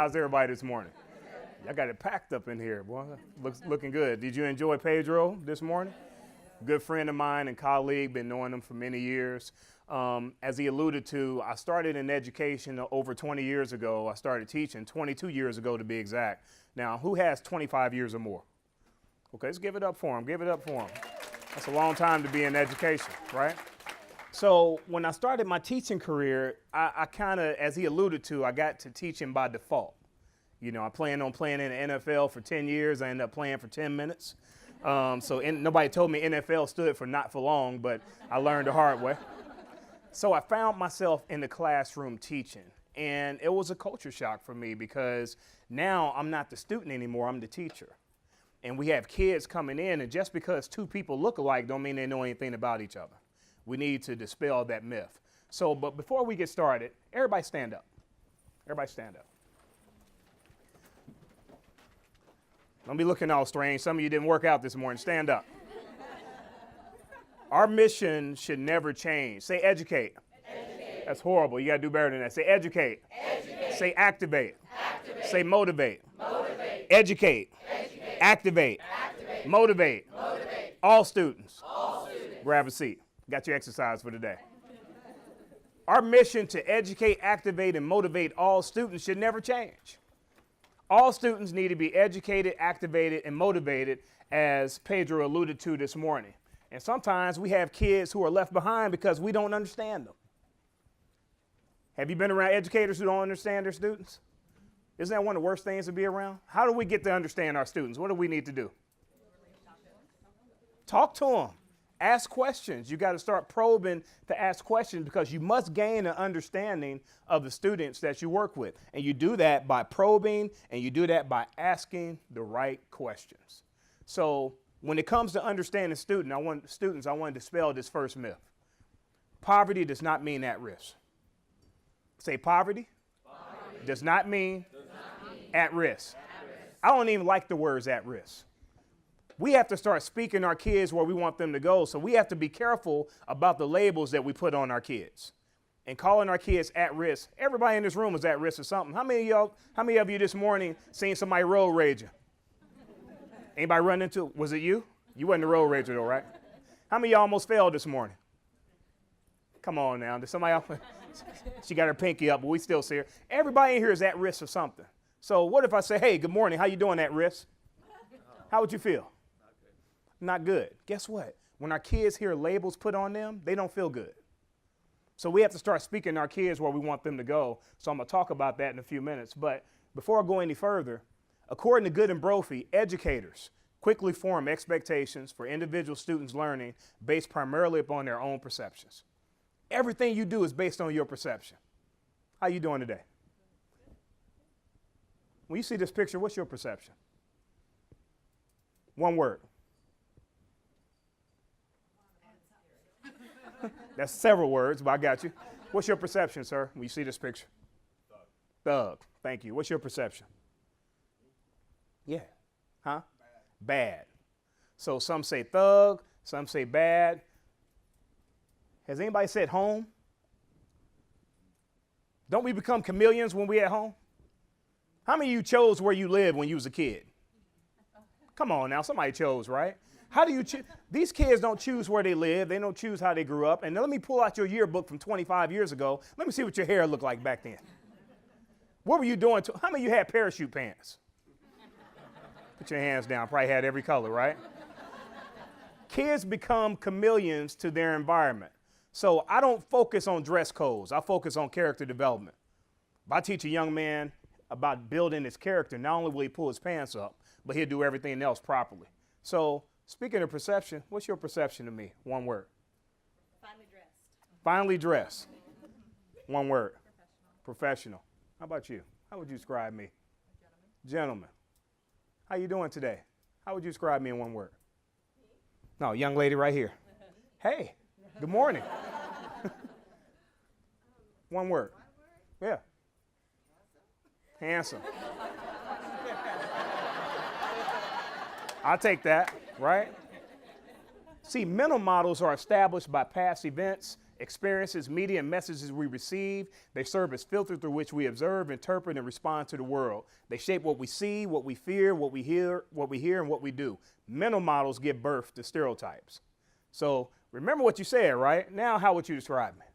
How's everybody this morning? Y'all got it packed up in here, boy. Looking good. Did you enjoy Pedro this morning? Good friend of mine and colleague, been knowing him for many years. As he alluded to, I started in education over 20 years ago. I started teaching 22 years ago to be exact. Now, who has 25 years or more? Okay, let's give it up for him. Give it up for him. That's a long time to be in education, right? So when I started my teaching career, I kind of, as he alluded to, I got to teaching by default. You know, I planned on playing in the NFL for 10 years. I ended up playing for 10 minutes. Nobody told me NFL stood for not for long, but I learned the hard way. So I found myself in the classroom teaching, and it was a culture shock for me because now I'm not the student anymore, I'm the teacher. And we have kids coming in, and just because two people look alike don't mean they know anything about each other. We need to dispel that myth. So, but before we get started, everybody stand up. Everybody stand up. Don't be looking all strange. Some of you didn't work out this morning. Stand up. Our mission should never change. Say educate. Educate. That's horrible. You got to do better than that. Say educate. Educate. Say activate. Activate. Say motivate. Motivate. Educate. Educate. Activate. Activate. Motivate. Motivate. All students. All students. Grab a seat. Got your exercise for today. Our mission to educate, activate, and motivate all students should never change. All students need to be educated, activated, and motivated, as Pedro alluded to this morning. And sometimes we have kids who are left behind because we don't understand them. Have you been around educators who don't understand their students? Isn't that one of the worst things to be around? How do we get to understand our students? What do we need to do? Talk to them. Ask questions. You got to start probing to ask questions because you must gain an understanding of the students that you work with. And you do that by probing, and you do that by asking the right questions. So when it comes to understanding students, I want to dispel this first myth. Poverty does not mean at risk. Say poverty. Does not mean at risk. I don't even like the words at risk. We have to start speaking our kids where we want them to go. So we have to be careful about the labels that we put on our kids and calling our kids at risk. Everybody in this room is at risk of something. How many of you this morning seen somebody road raging? Anybody run into, was it you? You wasn't the road rager though, right? How many of y'all almost fell this morning? Come on now. Did somebody else? She got her pinky up, but we still see her. Everybody in here is at risk of something. So what if I say, hey, good morning. How you doing at risk? How would you feel? Not good. Guess what? When our kids hear labels put on them, they don't feel good. So we have to start speaking our kids where we want them to go. So I'm going to talk about that in a few minutes. But before I go any further, according to Good and Brophy, educators quickly form expectations for individual students' learning based primarily upon their own perceptions. Everything you do is based on your perception. How you doing today? When you see this picture, what's your perception? One word. That's several words, but I got you. What's your perception, sir, when you see this picture? Thug. Thank you. What's your perception? Yeah. Huh? Bad. So some say thug, some say bad. Has anybody said home? Don't we become chameleons when we at home? How many of you chose where you lived when you was a kid? Come on now, somebody chose, right? How do you choose? These kids don't choose where they live. They don't choose how they grew up. And let me pull out your yearbook from 25 years ago. Let me see what your hair looked like back then. What were you doing? How many of you had parachute pants? Put your hands down. Probably had every color, right? Kids become chameleons to their environment. So I don't focus on dress codes. I focus on character development. If I teach a young man about building his character, not only will he pull his pants up, but he'll do everything else properly. So speaking of perception, what's your perception of me? One word. Finely dressed. Finely dressed. One word. Professional. How about you? How would you describe me? Gentleman. How you doing today? How would you describe me in one word? No, young lady right here. Hey, good morning. One word. Yeah. Handsome. I'll take that, right? See, mental models are established by past events, experiences, media, and messages we receive. They serve as filters through which we observe, interpret, and respond to the world. They shape what we see, what we fear, what we hear, and what we do. Mental models give birth to stereotypes. So remember what you said, right? Now, how would you describe me?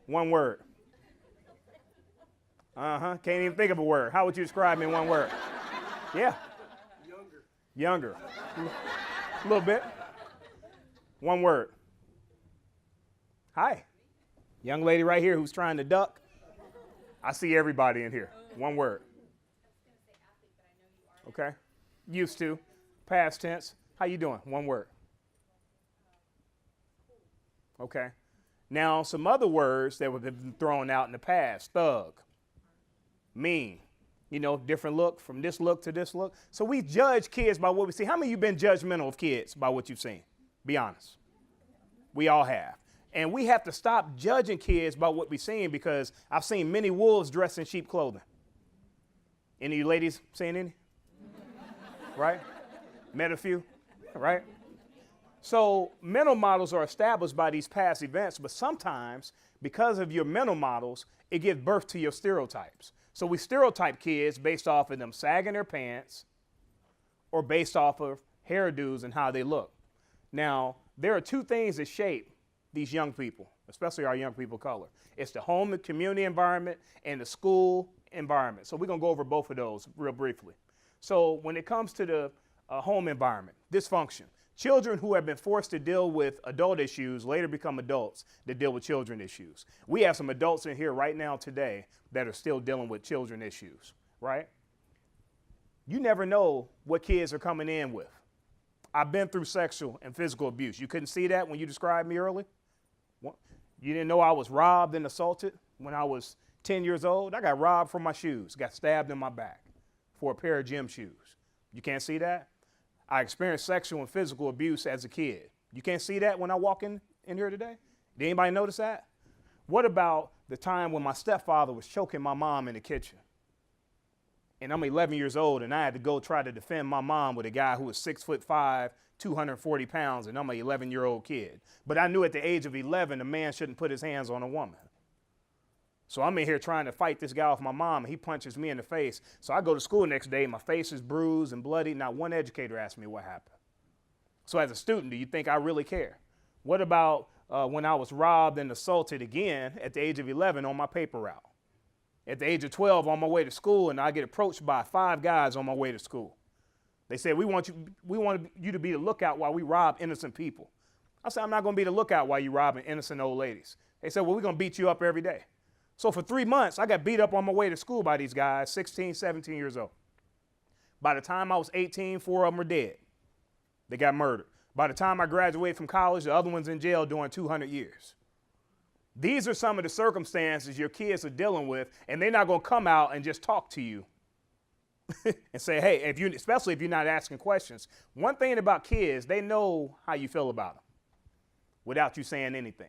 One word. Can't even think of a word. How would you describe me in one word? Yeah. Younger. A little bit. One word. Hi. Young lady right here who's trying to duck. I see everybody in here. One word. Okay. Used to. Past tense. How you doing? One word. Okay. Now, some other words that have been thrown out in the past. Thug. Mean. You know, different look, from this look to this look. So we judge kids by what we see. How many of you been judgmental of kids by what you've seen? Be honest. We all have. And we have to stop judging kids by what we've seen, because I've seen many wolves dressed in sheep clothing. Any of you ladies seen any? Right? Met a few, right? So mental models are established by these past events, but sometimes because of your mental models, it gives birth to your stereotypes. So we stereotype kids based off of them sagging their pants or based off of hairdos and how they look. Now, there are two things that shape these young people, especially our young people of color. It's the home and community environment and the school environment. So we're going to go over both of those real briefly. So when it comes to the home environment, dysfunction. Children who have been forced to deal with adult issues later become adults that deal with children issues. We have some adults in here right now today that are still dealing with children issues, right? You never know what kids are coming in with. I've been through sexual and physical abuse. You couldn't see that when you described me early? You didn't know I was robbed and assaulted when I was 10 years old? I got robbed for my shoes, got stabbed in my back for a pair of gym shoes. You can't see that? I experienced sexual and physical abuse as a kid. You can't see that when I walk in here today? Did anybody notice that? What about the time when my stepfather was choking my mom in the kitchen? And I'm 11 years old, and I had to go try to defend my mom with a guy who was 6'5", 240 pounds, and I'm an 11-year-old kid. But I knew at the age of 11, a man shouldn't put his hands on a woman. So I'm in here trying to fight this guy off my mom, and he punches me in the face. So I go to school the next day, my face is bruised and bloody. Not one educator asked me what happened. So as a student, do you think I really care? What about when I was robbed and assaulted again at the age of 11 on my paper route? At the age of 12 on my way to school, and I get approached by 5 guys on my way to school. They said, we want you to be the lookout while we rob innocent people. I said, I'm not going to be the lookout while you robbing innocent old ladies. They said, well, we're going to beat you up every day. So for 3 months, I got beat up on my way to school by these guys, 16, 17 years old. By the time I was 18, 4 of them were dead. They got murdered. By the time I graduated from college, the other one's in jail doing 200 years. These are some of the circumstances your kids are dealing with, and they're not going to come out and just talk to you and say, hey, especially if you're not asking questions. One thing about kids, they know how you feel about them without you saying anything.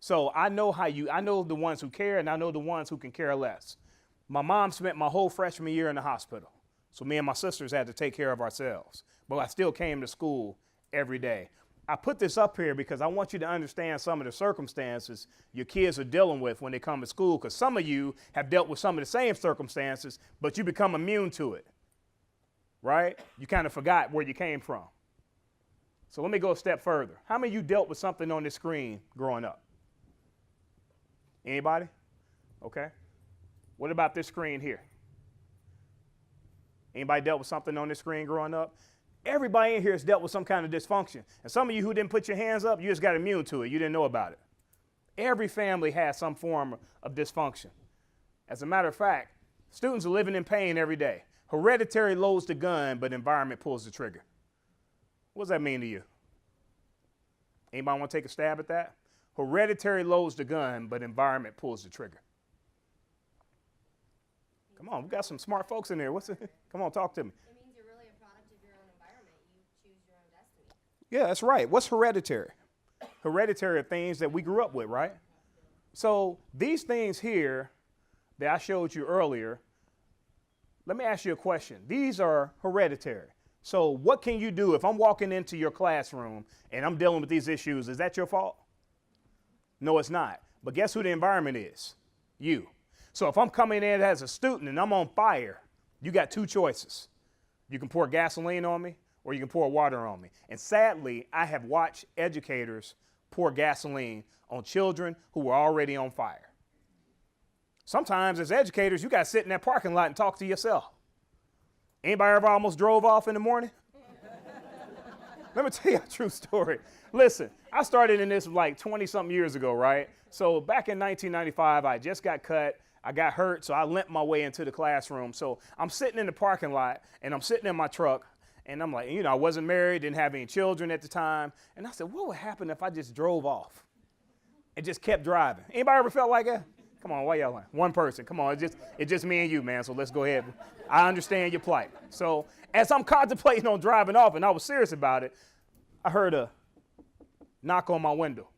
So I know the ones who care, and I know the ones who can care less. My mom spent my whole freshman year in the hospital. So me and my sisters had to take care of ourselves. But I still came to school every day. I put this up here because I want you to understand some of the circumstances your kids are dealing with when they come to school, because some of you have dealt with some of the same circumstances, but you become immune to it, right? You kind of forgot where you came from. So let me go a step further. How many of you dealt with something on this screen growing up? Anybody? Okay. What about this screen here? Anybody dealt with something on this screen growing up? Everybody in here has dealt with some kind of dysfunction. And some of you who didn't put your hands up, you just got immune to it. You didn't know about it. Every family has some form of dysfunction. As a matter of fact, students are living in pain every day. Hereditary loads the gun, but environment pulls the trigger. What does that mean to you? Anybody want to take a stab at that? Hereditary loads the gun, but environment pulls the trigger. Come on, we got some smart folks in there. Come on, talk to me. It means you're really a product of your own environment. You choose your own destiny. Yeah, that's right. What's hereditary? Hereditary are things that we grew up with, right? So these things here that I showed you earlier, let me ask you a question. These are hereditary. So what can you do if I'm walking into your classroom and I'm dealing with these issues? Is that your fault? No, it's not. But guess who the environment is? You. So if I'm coming in as a student and I'm on fire, you got two choices. You can pour gasoline on me or you can pour water on me. And sadly, I have watched educators pour gasoline on children who were already on fire. Sometimes as educators, you got to sit in that parking lot and talk to yourself. Anybody ever almost drove off in the morning? Let me tell you a true story. Listen, I started in this like 20-something years ago, right? So back in 1995, I just got cut. I got hurt, so I limped my way into the classroom. So I'm sitting in the parking lot, and I'm sitting in my truck, and I'm like, I wasn't married, didn't have any children at the time. And I said, what would happen if I just drove off and just kept driving? Anybody ever felt like that? Come on, why y'all lying? One person. Come on, it's just me and you, man, so let's go ahead. I understand your plight. So as I'm contemplating on driving off, and I was serious about it, I heard a knock on my window.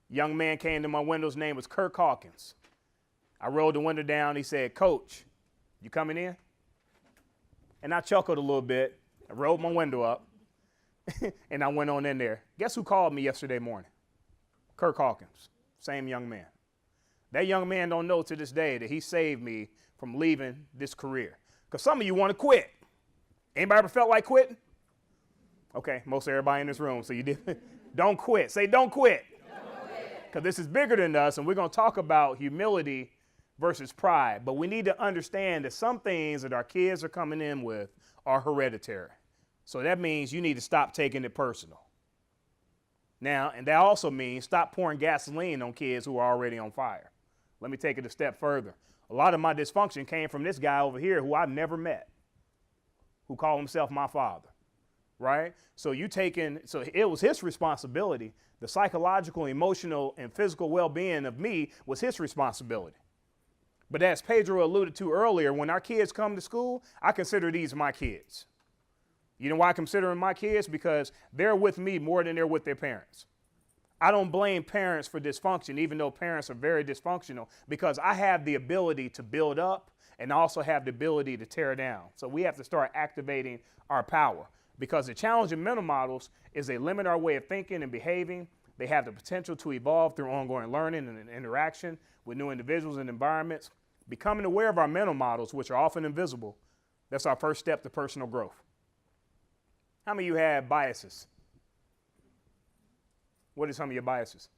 Young man came to my window. His name was Kirk Hawkins. I rolled the window down. He said, Coach, you coming in? And I chuckled a little bit. I rolled my window up, and I went on in there. Guess who called me yesterday morning? Kirk Hawkins, same young man. That young man don't know to this day that he saved me from leaving this career. Because some of you want to quit. Anybody ever felt like quitting? Okay, most everybody in this room, so you did. Don't quit. Say, don't quit. Because this is bigger than us, and we're going to talk about humility versus pride. But we need to understand that some things that our kids are coming in with are hereditary. So that means you need to stop taking it personal. Now, and that also means stop pouring gasoline on kids who are already on fire. Let me take it a step further. A lot of my dysfunction came from this guy over here who I've never met, who called himself my father, right? So it was his responsibility. The psychological, emotional, and physical well-being of me was his responsibility. But as Pedro alluded to earlier, when our kids come to school, I consider these my kids. You know why I consider them my kids? Because they're with me more than they're with their parents. I don't blame parents for dysfunction, even though parents are very dysfunctional, because I have the ability to build up and also have the ability to tear down. So we have to start activating our power, because the challenge in mental models is they limit our way of thinking and behaving. They have the potential to evolve through ongoing learning and interaction with new individuals and environments. Becoming aware of our mental models, which are often invisible, that's our first step to personal growth. How many of you have biases? What are some of your biases?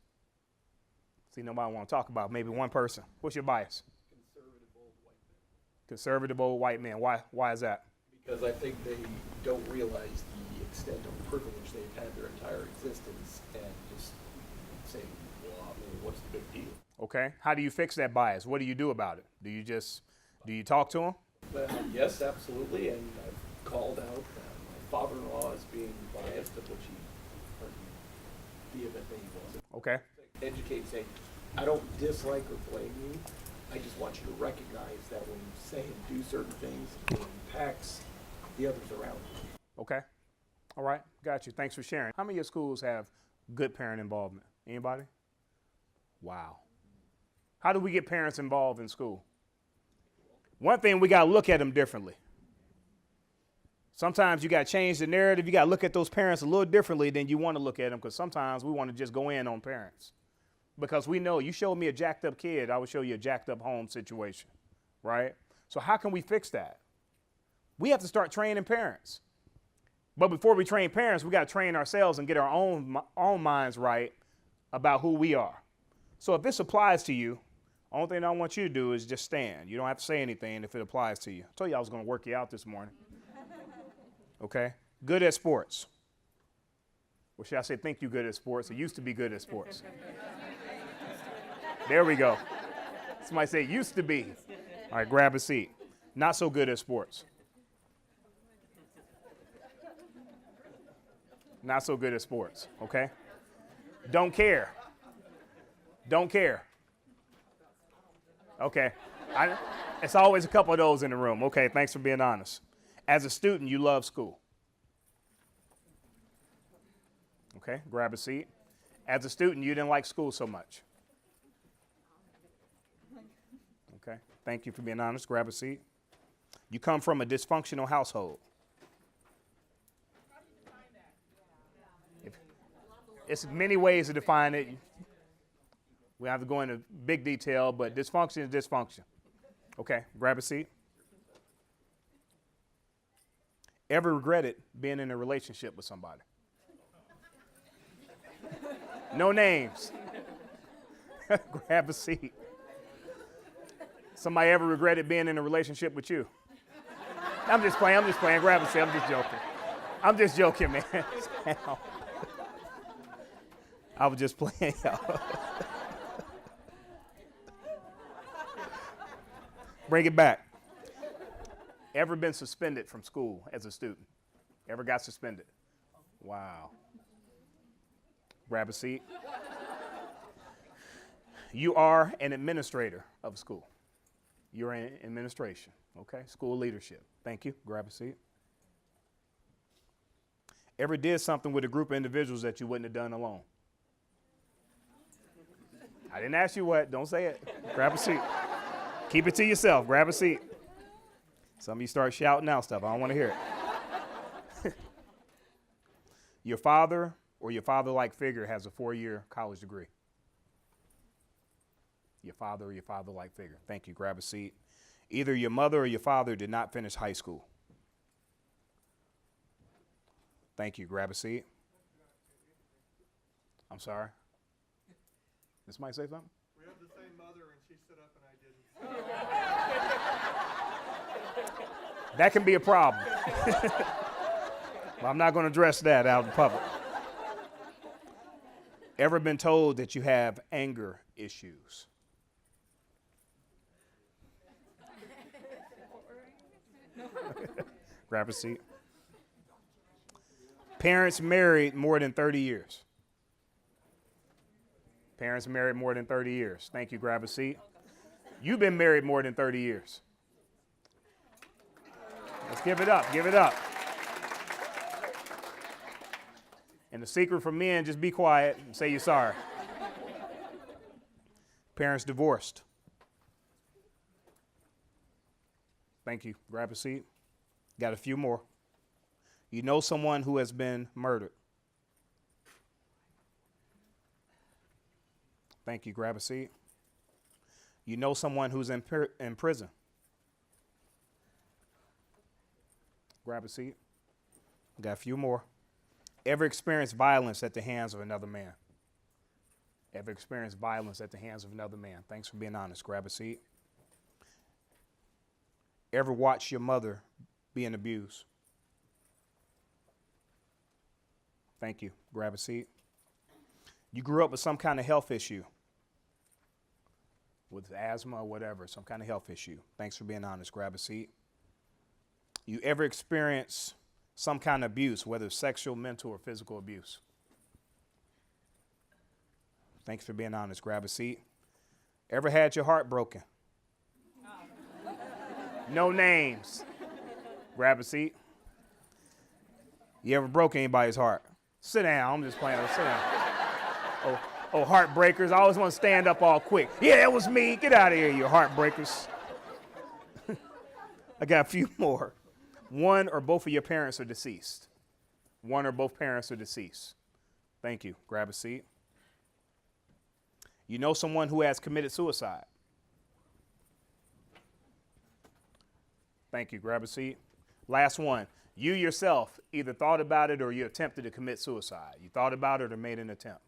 See, nobody want to talk about. Maybe one person. What's your bias? Conservative old white men. Why is that? Because I think they don't realize the extent of privilege they've had their entire existence and just say, well, I mean, what's the big deal? Okay. How do you fix that bias? What do you do about it? Do you talk to them? Yes, absolutely. And I've called out my father-in-law as being biased, of which he vehemently wasn't. Okay. Educate, say, I don't dislike or blame you. I just want you to recognize that when you say and do certain things, it impacts the others around you. Okay. All right. Got you. Thanks for sharing. How many of your schools have good parent involvement? Anybody? Wow. How do we get parents involved in school? One thing, we got to look at them differently. Sometimes you got to change the narrative. You got to look at those parents a little differently than you want to look at them, because sometimes we want to just go in on parents. Because we know you showed me a jacked up kid, I would show you a jacked up home situation, right? So how can we fix that? We have to start training parents. But before we train parents, we got to train ourselves and get our own minds right about who we are. So if this applies to you, the only thing I want you to do is just stand. You don't have to say anything if it applies to you. I told you I was going to work you out this morning. Okay? Good at sports. Or should I say think you good at sports? Or used to be good at sports. There we go. Somebody say used to be. All right, grab a seat. Not so good at sports. Not so good at sports, okay? Don't care. Don't care. Okay. It's always a couple of those in the room. Okay, thanks for being honest. As a student, you love school. Okay, grab a seat. As a student, you didn't like school so much. Okay, thank you for being honest. Grab a seat. You come from a dysfunctional household. It's many ways to define it. We have to go into big detail, but dysfunction is dysfunction. Okay, grab a seat. Ever regretted being in a relationship with somebody? No names. Grab a seat. Somebody ever regretted being in a relationship with you? I'm just playing. Grab a seat. I'm just joking, man. I was just playing, y'all. Bring it back. Ever been suspended from school as a student? Ever got suspended? Wow. Grab a seat. You are an administrator of school. You're in administration, okay? School leadership. Thank you. Grab a seat. Ever did something with a group of individuals that you wouldn't have done alone? I didn't ask you what. Don't say it. Grab a seat. Keep it to yourself. Grab a seat. Some of you start shouting out stuff. I don't want to hear it. Your father or your father-like figure has a 4-year college degree. Your father or your father-like figure. Thank you. Grab a seat. Either your mother or your father did not finish high school. Thank you. Grab a seat. I'm sorry. This might say something? We have the same mother, and she stood up and I didn't. That can be a problem. Well, I'm not going to address that out in public. Ever been told that you have anger issues? Grab a seat. Parents married more than 30 years. Parents married more than 30 years. Thank you. Grab a seat. You've been married more than 30 years. Let's give it up. Give it up. And the secret for men, just be quiet and say you're sorry. Parents divorced. Thank you. Grab a seat. Got a few more. You know someone who has been murdered. Thank you. Grab a seat. You know someone who's in prison. Grab a seat. Got a few more. Ever experienced violence at the hands of another man? Ever experienced violence at the hands of another man? Thanks for being honest. Grab a seat. Ever watched your mother being abused? Thank you. Grab a seat. You grew up with some kind of health issue, with asthma or whatever, some kind of health issue. Thanks for being honest. Grab a seat. You ever experienced some kind of abuse, whether sexual, mental, or physical abuse? Thanks for being honest. Grab a seat. Ever had your heart broken? No names. Grab a seat. You ever broke anybody's heart? Sit down. I'm just playing. Sit down. Oh, heartbreakers. I always want to stand up all quick. Yeah, that was me. Get out of here, you heartbreakers. I got a few more. One or both of your parents are deceased. One or both parents are deceased. Thank you. Grab a seat. You know someone who has committed suicide. Thank you. Grab a seat. Last one. You yourself either thought about it or you attempted to commit suicide. You thought about it or made an attempt.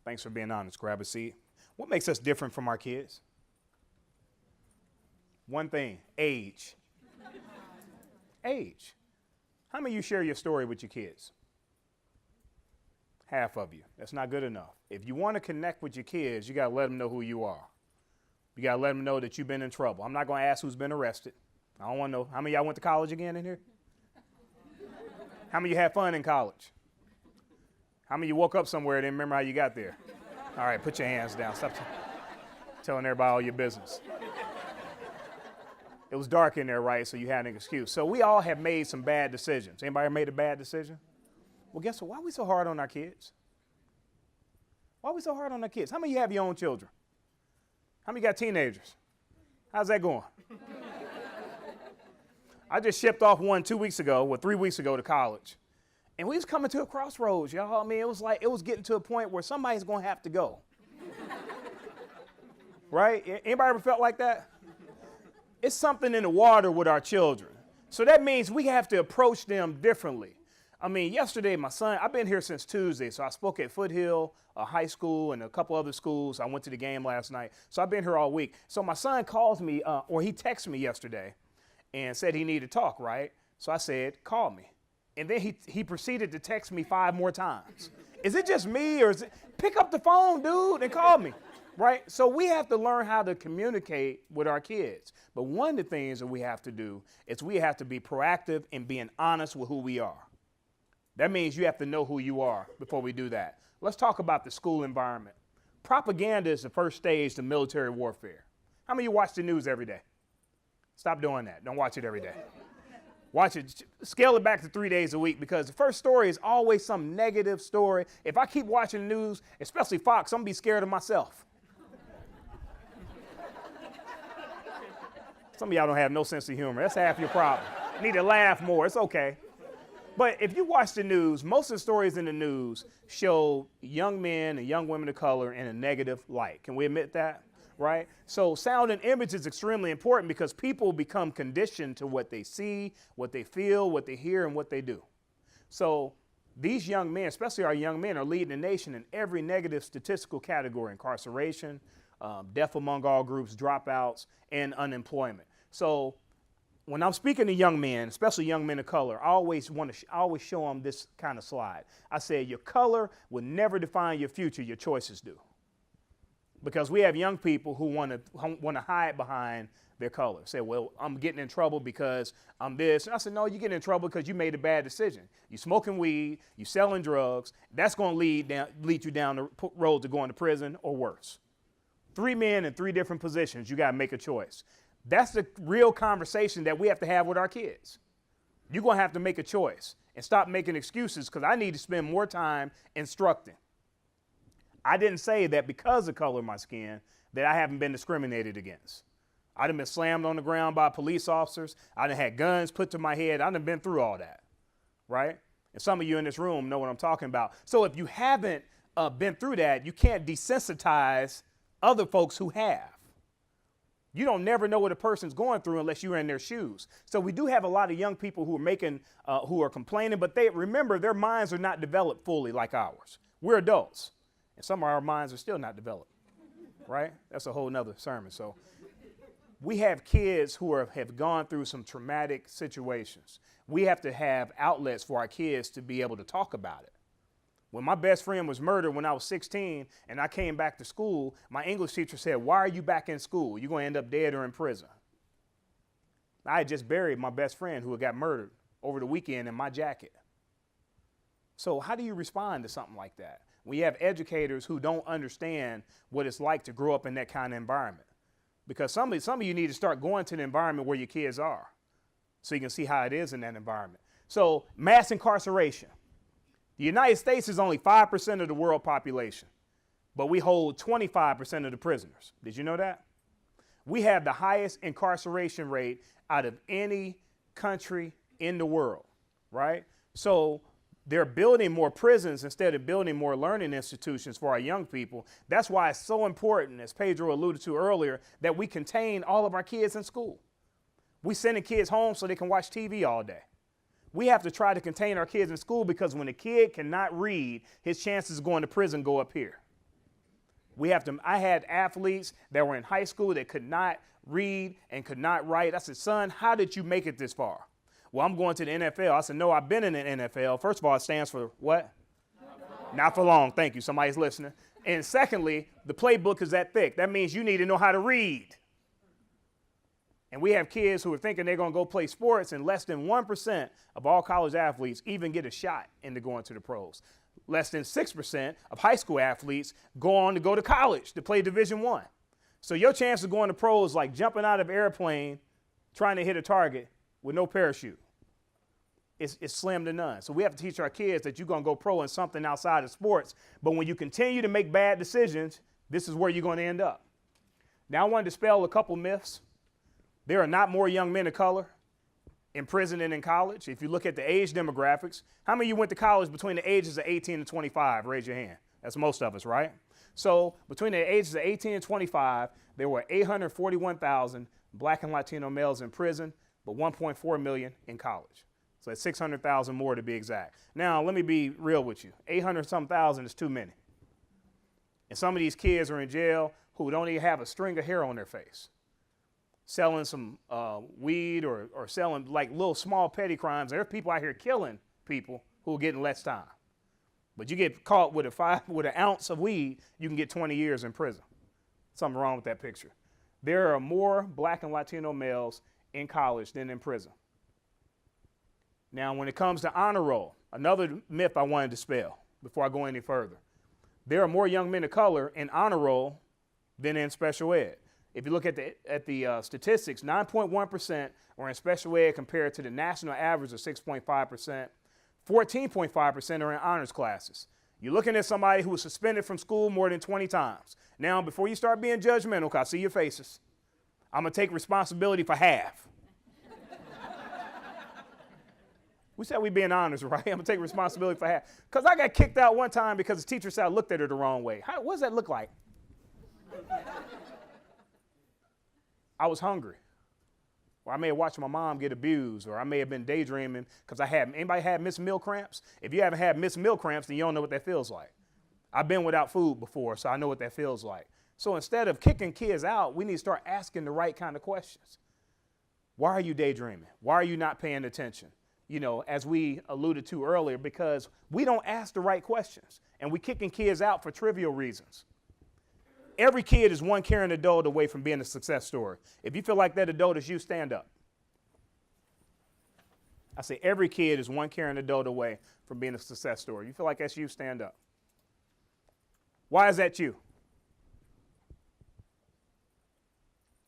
Thanks for being honest. Grab a seat. What makes us different from our kids? One thing, age. Age. How many of you share your story with your kids? Half of you. That's not good enough. If you want to connect with your kids, you got to let them know who you are. You got to let them know that you've been in trouble. I'm not going to ask who's been arrested. I don't want to know. How many of y'all went to college again in here? How many of you had fun in college? How many of you woke up somewhere and didn't remember how you got there? All right, put your hands down. Stop telling everybody all your business. It was dark in there, right? So you had an excuse. So we all have made some bad decisions. Anybody made a bad decision? Well, guess what? Why are we so hard on our kids? Why are we so hard on our kids? How many of you have your own children? How many got teenagers? How's that going? I just shipped off one 3 weeks ago to college. And we was coming to a crossroads, y'all. I mean, it was like, it was getting to a point where somebody's going to have to go. Right? Anybody ever felt like that? It's something in the water with our children. So that means we have to approach them differently. I mean, yesterday, my son, I've been here since Tuesday, so I spoke at Foothill High School and a couple other schools. I went to the game last night, so I've been here all week. So my son calls me, or he texted me yesterday and said he needed to talk, right? So I said, call me. And then he proceeded to text me 5 more times. Is it just me, or is it, pick up the phone, dude, and call me, right? So we have to learn how to communicate with our kids. But one of the things that we have to do is we have to be proactive in being honest with who we are. That means you have to know who you are before we do that. Let's talk about the school environment. Propaganda is the first stage to military warfare. How many of you watch the news every day? Stop doing that. Don't watch it every day. Watch it, scale it back to 3 days a week, because the first story is always some negative story. If I keep watching the news, especially Fox, I'm gonna be scared of myself. Some of y'all don't have no sense of humor. That's half your problem. You need to laugh more. It's okay. But if you watch the news, most of the stories in the news show young men and young women of color in a negative light. Can we admit that? Right? So sound and image is extremely important because people become conditioned to what they see, what they feel, what they hear, and what they do. So these young men, especially our young men, are leading the nation in every negative statistical category: incarceration, death among all groups, dropouts, and unemployment. So when I'm speaking to young men, especially young men of color, I always show them this kind of slide. I say, your color will never define your future, your choices do. Because we have young people who want to hide behind their color. Say, well, I'm getting in trouble because I'm this. And I said, no, you're getting in trouble because you made a bad decision. You're smoking weed, you're selling drugs. That's going to lead you down the road to going to prison or worse. 3 men in 3 different positions, you got to make a choice. That's the real conversation that we have to have with our kids. You're going to have to make a choice and stop making excuses, because I need to spend more time instructing. I didn't say that because of the color of my skin that I haven't been discriminated against. I done been slammed on the ground by police officers. I done had guns put to my head. I done been through all that, right? And some of you in this room know what I'm talking about. So if you haven't been through that, you can't desensitize other folks who have. You don't never know what a person's going through unless you're in their shoes. So we do have a lot of young people who are complaining, but remember, their minds are not developed fully like ours. We're adults. And some of our minds are still not developed, right? That's a whole nother sermon. So we have kids who have gone through some traumatic situations. We have to have outlets for our kids to be able to talk about it. When my best friend was murdered when I was 16 and I came back to school, my English teacher said, why are you back in school? You're going to end up dead or in prison. I had just buried my best friend who had got murdered over the weekend in my jacket. So how do you respond to something like that? We have educators who don't understand what it's like to grow up in that kind of environment. Because some of you need to start going to the environment where your kids are so you can see how it is in that environment. So mass incarceration. The United States is only 5% of the world population, but we hold 25% of the prisoners. Did you know that? We have the highest incarceration rate out of any country in the world, right? So they're building more prisons instead of building more learning institutions for our young people. That's why it's so important, as Pedro alluded to earlier, that we contain all of our kids in school. We sending kids home so they can watch TV all day. We have to try to contain our kids in school, because when a kid cannot read, his chances of going to prison go up here. I had athletes that were in high school that could not read and could not write. I said, son, how did you make it this far? Well, I'm going to the NFL. I said, no, I've been in the NFL. First of all, it stands for what? Not for long. Thank you. Somebody's listening. And secondly, the playbook is that thick. That means you need to know how to read. And we have kids who are thinking they're going to go play sports, and less than 1% of all college athletes even get a shot into going to the pros. Less than 6% of high school athletes go on to go to college to play Division I. So your chance of going to pros like jumping out of an airplane, trying to hit a target with no parachute. It's slim to none. So we have to teach our kids that you're going to go pro in something outside of sports. But when you continue to make bad decisions, this is where you're going to end up. Now, I want to dispel a couple myths. There are not more young men of color in prison and in college. If you look at the age demographics, how many of you went to college between the ages of 18 and 25? Raise your hand. That's most of us, right? So between the ages of 18 and 25, there were 841,000 Black and Latino males in prison, but 1.4 million in college. So that's 600,000 more to be exact. Now, let me be real with you. 800-some thousand is too many. And some of these kids are in jail who don't even have a string of hair on their face, selling some weed or selling like little small petty crimes. There are people out here killing people who are getting less time. But you get caught with an ounce of weed, you can get 20 years in prison. Something wrong with that picture. There are more Black and Latino males in college than in prison. Now, when it comes to honor roll, another myth I want to dispel before I go any further. There are more young men of color in honor roll than in special ed. If you look at the statistics, 9.1% are in special ed compared to the national average of 6.5%. 14.5% are in honors classes. You're looking at somebody who was suspended from school more than 20 times. Now, before you start being judgmental, because I see your faces, I'm going to take responsibility for half. We said we'd be in honors, right? I'm going to take responsibility for half. Because I got kicked out one time because the teacher said I looked at her the wrong way. What does that look like? I was hungry. Or I may have watched my mom get abused, or I may have been daydreaming because anybody had missed meal cramps? If you haven't had missed meal cramps, then you don't know what that feels like. I've been without food before, so I know what that feels like. So instead of kicking kids out, we need to start asking the right kind of questions. Why are you daydreaming? Why are you not paying attention? You know, as we alluded to earlier, because we don't ask the right questions, and we're kicking kids out for trivial reasons. Every kid is one caring adult away from being a success story. If you feel like that adult is you, stand up. I say every kid is one caring adult away from being a success story. You feel like that's you, stand up. Why is that you?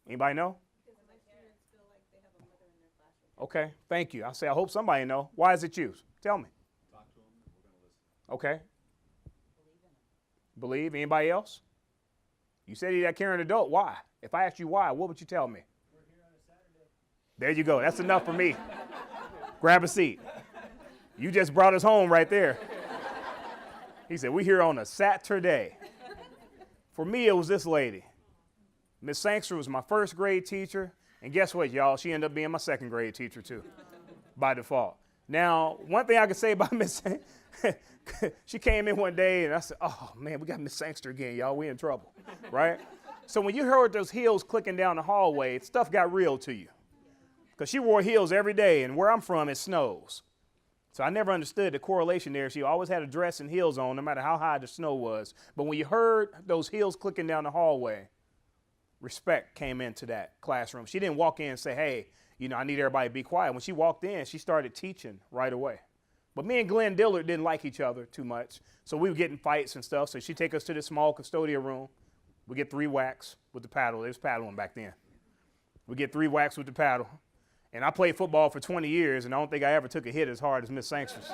Anybody know? Because my students feel like they have a mother in their classroom. Okay, thank you. I say I hope somebody know. Why is it you? Tell me. Talk to them, we're going to listen. Okay. Believe. Anybody else? You said you're that caring adult. Why? If I asked you why, what would you tell me? We're here on a Saturday. There you go. That's enough for me. Grab a seat. You just brought us home right there. He said, we're here on a Saturday. For me, it was this lady. Miss Sangster was my first grade teacher. And guess what, y'all? She ended up being my second grade teacher, too, by default. Now, one thing I could say about Miss Sangster, she came in one day and I said, oh, man, we got Miss Sangster again, y'all. We in trouble, right? So when you heard those heels clicking down the hallway, stuff got real to you. Because she wore heels every day, and where I'm from, it snows. So I never understood the correlation there. She always had a dress and heels on, no matter how high the snow was. But when you heard those heels clicking down the hallway, respect came into that classroom. She didn't walk in and say, hey, you know, I need everybody to be quiet. When she walked in, she started teaching right away. But me and Glenn Dillard didn't like each other too much, so we were getting fights and stuff. So she'd take us to this small custodial room. We get 3 whacks with the paddle. There was paddling back then. We get 3 whacks with the paddle. And I played football for 20 years, and I don't think I ever took a hit as hard as Miss Sangster's.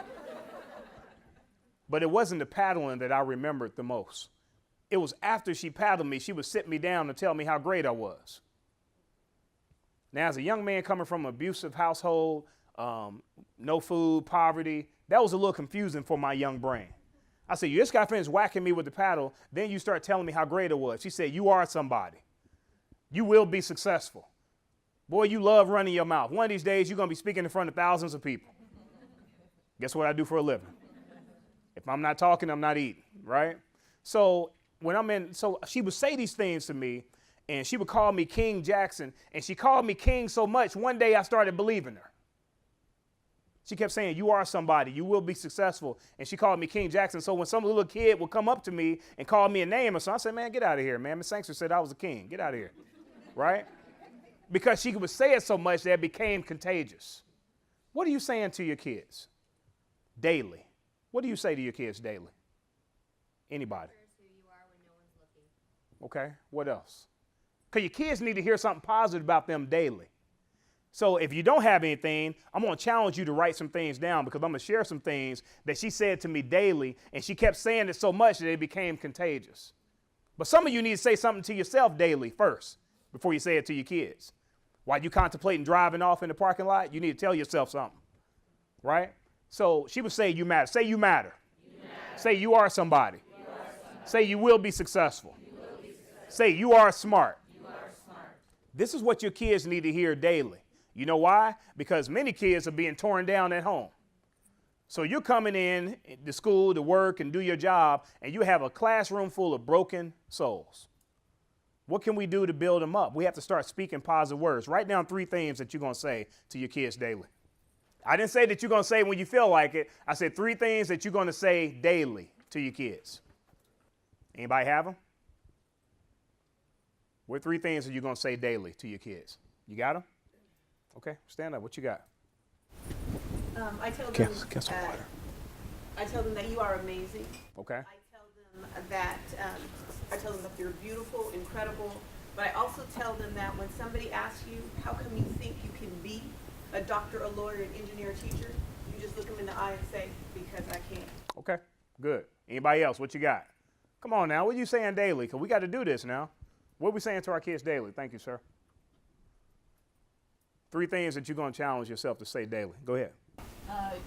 But it wasn't the paddling that I remembered the most. It was after she paddled me, she would sit me down and tell me how great I was. Now, as a young man coming from an abusive household, no food, poverty, that was a little confusing for my young brain. I said, you just got finished whacking me with the paddle, then you start telling me how great it was. She said, you are somebody. You will be successful. Boy, you love running your mouth. One of these days, you're going to be speaking in front of thousands of people. Guess what I do for a living? If I'm not talking, I'm not eating, right? So she would say these things to me, and she would call me King Jackson, and she called me King so much, one day I started believing her. She kept saying, you are somebody, you will be successful, and she called me King Jackson. So when some little kid would come up to me and call me a name or something, I said, man, get out of here, man. Miss Sangster said I was a king. Get out of here, right? Because she would say it so much that it became contagious. What are you saying to your kids daily? What do you say to your kids daily? Anybody? Who you are when no one's looking. Okay, what else? Because your kids need to hear something positive about them daily. So if you don't have anything, I'm going to challenge you to write some things down, because I'm going to share some things that she said to me daily, and she kept saying it so much that it became contagious. But some of you need to say something to yourself daily first before you say it to your kids. While you contemplating driving off in the parking lot, you need to tell yourself something, right? So she would say you matter. Say you matter. Say you are somebody. Say you will be successful. Say you are smart. This is what your kids need to hear daily. You know why? Because many kids are being torn down at home. So you're coming in to school to work and do your job, and you have a classroom full of broken souls. What can we do to build them up? We have to start speaking positive words. Write down 3 things that you're going to say to your kids daily. I didn't say that you're going to say when you feel like it. I said 3 things that you're going to say daily to your kids. Anybody have them? What 3 things are you going to say daily to your kids? You got them? Okay, stand up. What you got? I tell them Guess water. I tell them that you are amazing. Okay. I tell them that you're beautiful, incredible. But I also tell them that when somebody asks you, how come you think you can be a doctor, a lawyer, an engineer, a teacher, you just look them in the eye and say, because I can. Okay, good. Anybody else? What you got? Come on now. What are you saying daily? Because we got to do this now. What are we saying to our kids daily? Thank you, sir. 3 things that you're going to challenge yourself to say daily. Go ahead.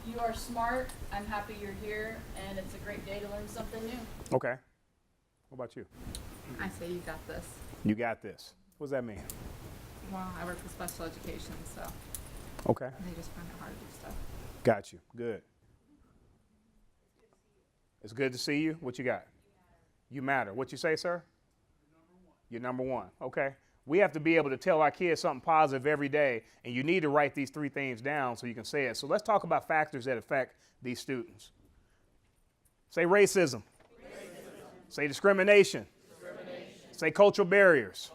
You are smart. I'm happy you're here, and it's a great day to learn something new. Okay. What about you? I say you got this. You got this. What does that mean? Well, I work with special education, so Okay. they just find it hard to do stuff. Got you. Good. It's good to see you. What you got? You matter. What you say, sir? You're number one. Okay. We have to be able to tell our kids something positive every day, and you need to write these 3 things down so you can say it. So let's talk about factors that affect these students. Say racism. Say discrimination. Say cultural barriers.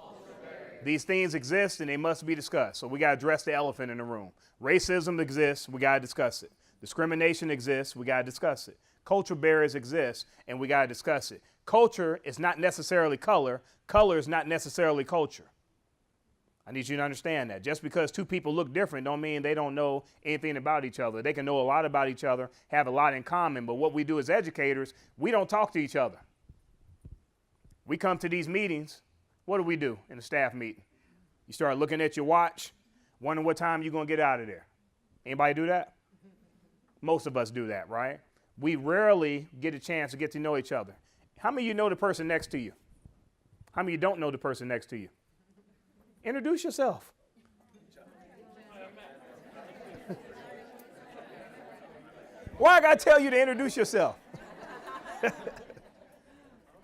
These things exist and they must be discussed. So we got to address the elephant in the room. Racism exists, we got to discuss it. Discrimination exists, we got to discuss it. Cultural barriers exist and we got to discuss it. Culture is not necessarily color. Color is not necessarily culture. I need you to understand that. Just because 2 people look different don't mean they don't know anything about each other. They can know a lot about each other, have a lot in common, but what we do as educators, we don't talk to each other. We come to these meetings, what do we do in a staff meeting? You start looking at your watch, wondering what time you're going to get out of there. Anybody do that? Most of us do that, right? We rarely get a chance to get to know each other. How many of you know the person next to you? How many of you don't know the person next to you? Introduce yourself. Why I got to tell you to introduce yourself?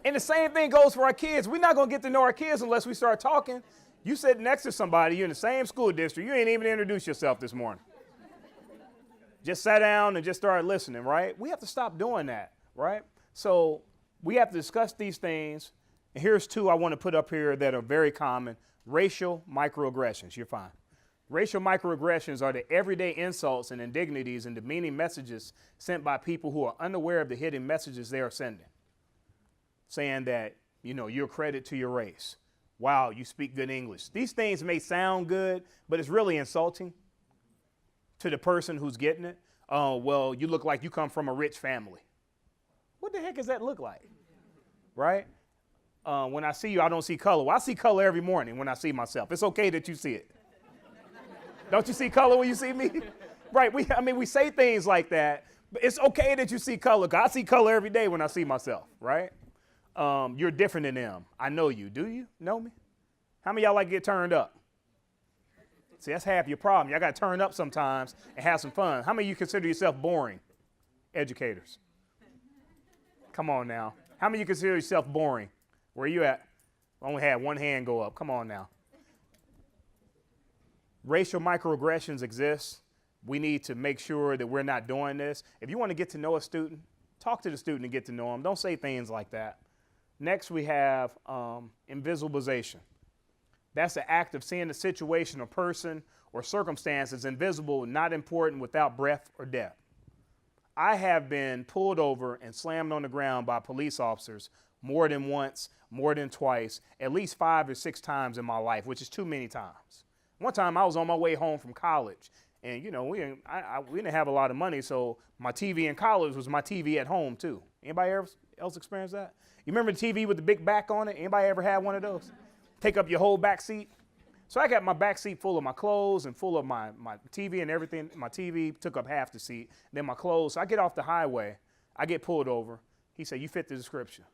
And the same thing goes for our kids. We're not going to get to know our kids unless we start talking. You sit next to somebody, you're in the same school district, you ain't even introduced yourself this morning. Just sat down and just started listening, right? We have to stop doing that, right? So we have to discuss these things. And here's 2 I want to put up here that are very common. Racial microaggressions. You're fine. Racial microaggressions are the everyday insults and indignities and demeaning messages sent by people who are unaware of the hidden messages they are sending. Saying that, you're a credit to your race. Wow, you speak good English. These things may sound good, but it's really insulting to the person who's getting it. Oh, well, you look like you come from a rich family. What the heck does that look like? Right? When I see you, I don't see color. Well, I see color every morning when I see myself. It's okay that you see it. Don't you see color when you see me? Right. We say things like that, but it's okay that you see color. 'Cause I see color every day when I see myself, right? You're different than them. I know you. Do you know me? How many of y'all like to get turned up? See, that's half your problem. Y'all got to turn up sometimes and have some fun. How many of you consider yourself boring? Educators. Come on now. How many of you consider yourself boring? Where are you at? I only had one hand go up. Come on now. Racial microaggressions exist. We need to make sure that we're not doing this. If you want to get to know a student, talk to the student and get to know them. Don't say things like that. Next, we have invisibilization. That's the act of seeing a situation, a person, or circumstance as invisible, not important, without breadth or depth. I have been pulled over and slammed on the ground by police officers more than once, more than twice, at least 5 or 6 times in my life, which is too many times. One time I was on my way home from college, and we didn't have a lot of money, so my TV in college was my TV at home too. Anybody else experience that? You remember the TV with the big back on it? Anybody ever had one of those? Take up your whole back seat? So I got my back seat full of my clothes and full of my TV and everything. My TV took up half the seat, then my clothes. So I get off the highway. I get pulled over. He said, you fit the description.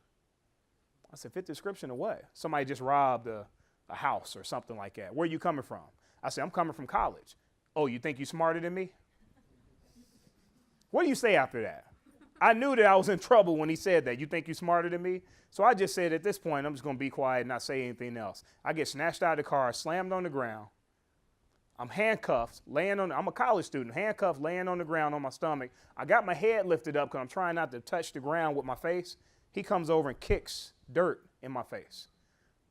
I said, fit the description of what? Somebody just robbed a house or something like that. Where are you coming from? I said, I'm coming from college. Oh, you think you're smarter than me? What do you say after that? I knew that I was in trouble when he said that. You think you're smarter than me? So I just said, at this point, I'm just going to be quiet and not say anything else. I get snatched out of the car, slammed on the ground. I'm handcuffed, I'm a college student, handcuffed, laying on the ground on my stomach. I got my head lifted up because I'm trying not to touch the ground with my face. He comes over and kicks dirt in my face.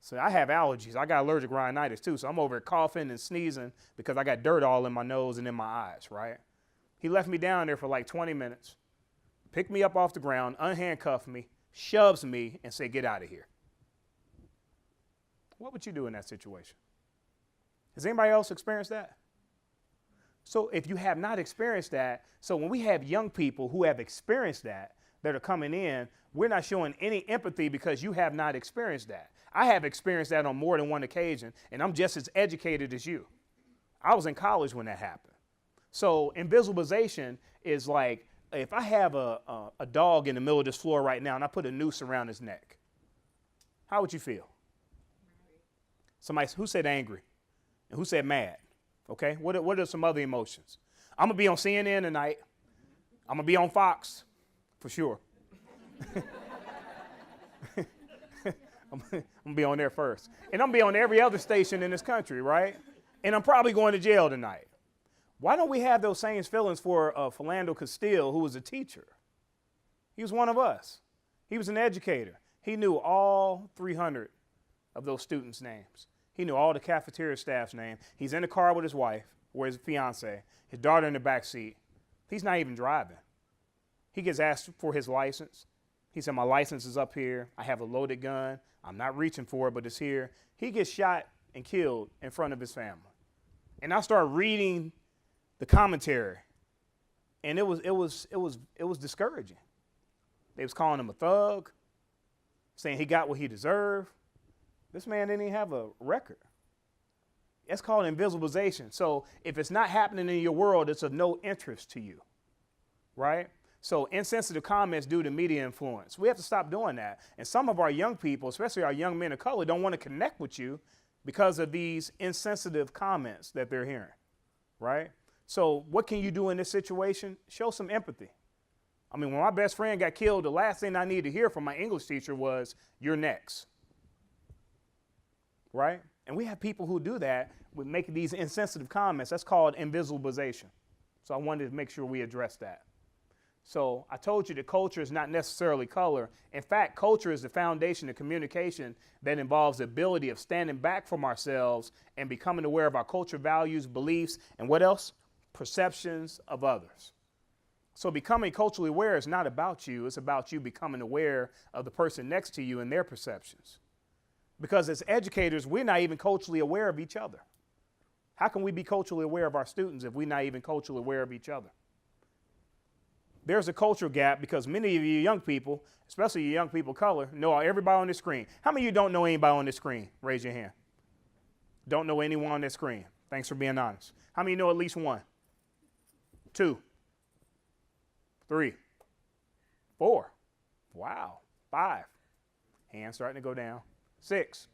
So I have allergies. I got allergic rhinitis too. So I'm over here coughing and sneezing because I got dirt all in my nose and in my eyes, right? He left me down there for like 20 minutes, picked me up off the ground, unhandcuffed me, shoves me, and said, get out of here. What would you do in that situation? Has anybody else experienced that? So if you have not experienced that, so when we have young people who have experienced that are coming in, we're not showing any empathy because you have not experienced that. I have experienced that on more than one occasion, and I'm just as educated as you. I was in college when that happened. So invisibilization is like, if I have a dog in the middle of this floor right now and I put a noose around his neck, how would you feel? Somebody, who said angry? And who said mad? Okay, what are some other emotions? I'm going to be on CNN tonight. I'm going to be on Fox, for sure. I'm going to be on there first. And I'm going to be on every other station in this country, right? And I'm probably going to jail tonight. Why don't we have those same feelings for Philando Castile, who was a teacher? He was one of us. He was an educator. He knew all 300 of those students' names. He knew all the cafeteria staff's name. He's in the car with his wife, or his fiance, his daughter in the back seat. He's not even driving. He gets asked for his license. He said, my license is up here. I have a loaded gun. I'm not reaching for it, but it's here. He gets shot and killed in front of his family. And I started reading the commentary, and it was discouraging. They was calling him a thug, saying he got what he deserved. This man didn't even have a record. It's called invisibilization. So if it's not happening in your world, it's of no interest to you, right? So insensitive comments due to media influence. We have to stop doing that. And some of our young people, especially our young men of color, don't want to connect with you because of these insensitive comments that they're hearing, right? So what can you do in this situation? Show some empathy. I mean, when my best friend got killed, the last thing I needed to hear from my English teacher was, you're next, right? And we have people who do that with making these insensitive comments. That's called invisibilization. So I wanted to make sure we address that. So I told you that culture is not necessarily color. In fact, culture is the foundation of communication that involves the ability of standing back from ourselves and becoming aware of our culture, values, beliefs, and what else? Perceptions of others. So becoming culturally aware is not about you. It's about you becoming aware of the person next to you and their perceptions. Because as educators, we're not even culturally aware of each other. How can we be culturally aware of our students if we're not even culturally aware of each other? There's a cultural gap because many of you young people, especially you young people of color, know everybody on this screen. How many of you don't know anybody on this screen? Raise your hand. Don't know anyone on this screen. Thanks for being honest. How many know at least one? 2, 3, 4. Wow. 5. Hands starting to go down. 6.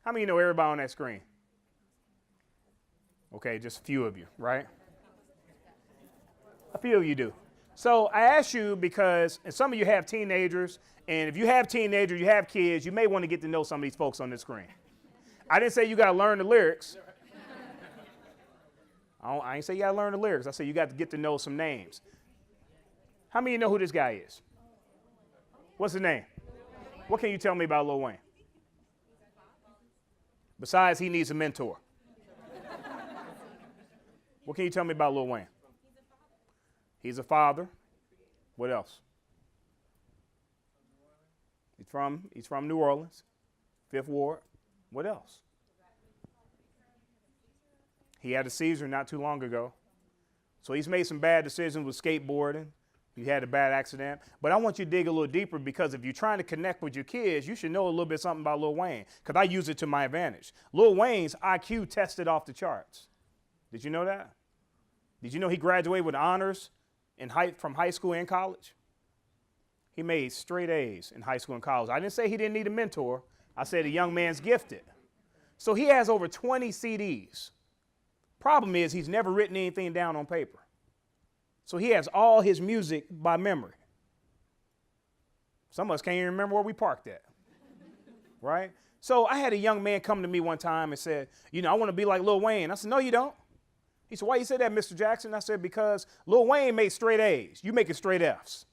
How many know everybody on that screen? Okay, just a few of you, right? A few of you do. So I ask you because, and some of you have teenagers, and if you have teenagers, you have kids, you may want to get to know some of these folks on the screen. I didn't say you got to learn the lyrics. I ain't say you got to learn the lyrics. I said you got to get to know some names. How many of you know who this guy is? What's his name? What can you tell me about Lil Wayne? Besides, he needs a mentor. What can you tell me about Lil Wayne? He's a father. What else? He's from New Orleans, 5th Ward. What else? He had a seizure not too long ago. So he's made some bad decisions with skateboarding, You had a bad accident. But I want you to dig a little deeper, because if you're trying to connect with your kids, you should know a little bit something about Lil Wayne, because I use it to my advantage. Lil Wayne's IQ tested off the charts. Did you know that? Did you know he graduated with honors from high school and college? He made straight A's in high school and college. I didn't say he didn't need a mentor. I said a young man's gifted. So he has over 20 CDs. Problem is, he's never written anything down on paper. So he has all his music by memory. Some of us can't even remember where we parked at, right? So I had a young man come to me one time and said, I want to be like Lil Wayne. I said, no, you don't. He said, why you say that, Mr. Jackson? I said, because Lil Wayne made straight A's. You making straight F's.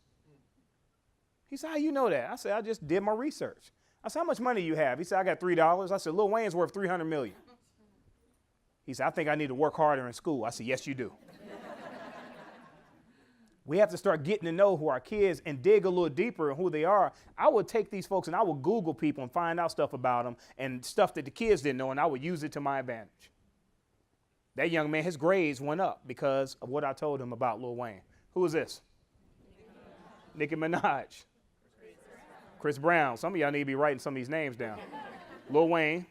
He said, how you know that? I said, I just did my research. I said, how much money do you have? He said, I got $3. I said, Lil Wayne's worth $300 million. He said, I think I need to work harder in school. I said, yes, you do. We have to start getting to know who our kids and dig a little deeper in who they are. I would take these folks and I would Google people and find out stuff about them and stuff that the kids didn't know, and I would use it to my advantage. That young man, his grades went up because of what I told him about Lil Wayne. Who is this? Nicki Minaj. Chris Brown. Some of y'all need to be writing some of these names down. Lil Wayne.